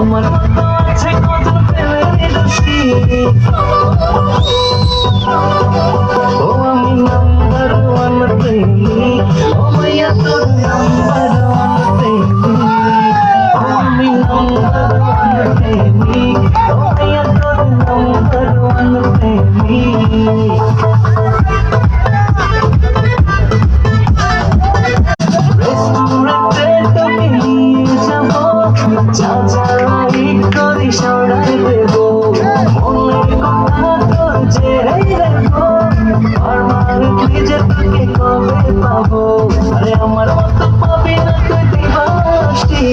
আমার মতো আছে কত প্রেমের দোষী ও আমি নাম্বার ওয়ান প্রেমিক ও মাইয়া তোর নাম্বার ওয়ান প্রেমিক ও আমি নাম্বার ওয়ান প্রেমিক ও মাইয়া তোর নাম্বার ওয়ান প্রেমিক রেস্টুরেন্টে তোকে নিয়ে যাবো যা যা লাইক করি সরাই দেবো মনের কথা তোর জেরাই রাখবো পারমানেন্টলি যে তোকে কবে পাবো আরে আমার মতো পাবি না তুই দিবাসী